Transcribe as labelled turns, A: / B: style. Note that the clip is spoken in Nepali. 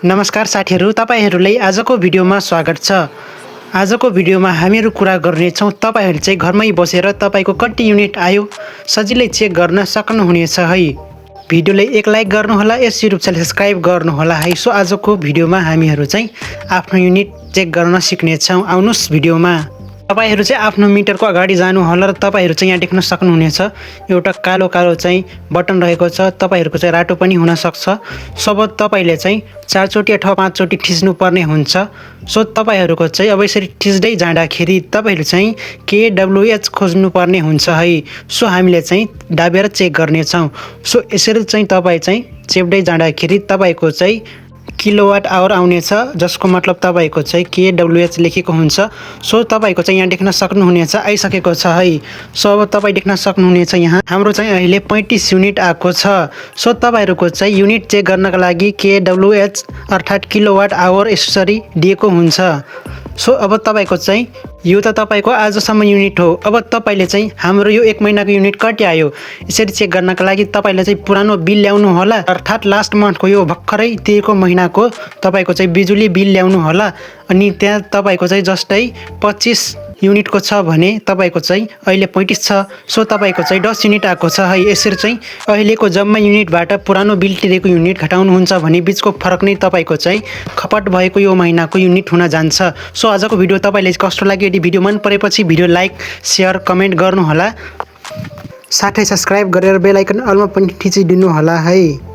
A: नमस्कार साथीहरू, तपाईहरूलाई आजको भिडियोमा स्वागत छ। आजको भिडियोमा हामीहरू कुरा गर्नेछौँ तपाईहरूले चाहिँ घरमै बसेर तपाईको कति युनिट आयो सजिलै चेक गर्न सक्नुहुनेछ है। भिडियोलाई एक लाइक गर्नुहोला, यस युट्युब च्यानल सब्स्क्राइब गर्नुहोला है। सो आजको भिडियोमा हामीहरू चाहिँ आफ्नो युनिट चेक गर्न सिक्नेछौँ। आउनुहोस् भिडियोमा। तपाईहरू चाहिँ आफ्नो मिटरको अगाडि जानुहोला र तपाईहरू चाहिँ यहाँ देख्न सक्नुहुनेछ एउटा कालो चाहिँ बटन रहेको छ। तपाईहरुको चाहिँ रातो पनि हुन सक्छ। सब तपाईले चाहिँ 4 चोटी अथवा 5 चोटी थिच्नु पर्ने हुन्छ। सो तपाईहरुको चाहिँ अब यसरी थिच्दै जाँदाखेरि तपाईहरु चाहिँ KWH खोज्नु पर्ने हुन्छ है। सो हामीले चाहिँ दाबेर चेक गर्ने छौं। सो यसरी चाहिँ तपाई चाहिँ चेप्दै जाँदाखेरि तपाईको चाहिँ किलोवाट आवर आउनेछ, जसको मतलब तपाईको चाहिँ KWH लेखेको हुन्छ। सो तपाईको चाहिँ यहाँ देख्न सक्नुहुनेछ आइसकेको छ है। सो अब तपाई देख्न सक्नुहुनेछ यहाँ हाम्रो चाहिँ अहिले 35 युनिट आएको छ। सो तपाईहरुको चाहिँ युनिट चेक गर्नका लागि KWH अर्थात किलोवाट आवर यसरी दिएको हुन्छ। सो अब तपाईको चाहिँ यो त तपाईको आजसम्म युनिट हो। अब तपाईले चाहिँ हाम्रो यो 1 महिनाको युनिट कति आयो यसरी चेक गर्नका लागि तपाईले चाहिँ पुरानो बिल ल्याउनु होला, अर्थात लास्ट मन्थको यो भर्खरै तिरेको महिनाको तपाईको चाहिँ बिजुली बिल ल्याउनु होला। अनि त्यहाँ तपाईको चाहिँ जस्तै 25 युनिटको छ भने तपाईको चाहिँ अहिले 35 छ। सो तपाईको चाहिँ 10 युनिट आएको छ है। यसरी चाहिँ अहिलेको जम्मा युनिटबाट पुरानो बिल तिरेको युनिट घटाउनुहुन्छ भने बीचको फरक नै तपाईको चाहिँ खपत भएको यो महिनाको युनिट हुन जान्छ। सो आजको भिडियो तपाईलाई कस्तो लाग्यो? यदि भिडियो मन परेपछि भिडियो लाइक, शेयर, कमेन्ट गर्नु होला। साथै सब्स्क्राइब गरेर बेल आइकन अलमा पनि थिचिदिनु होला है।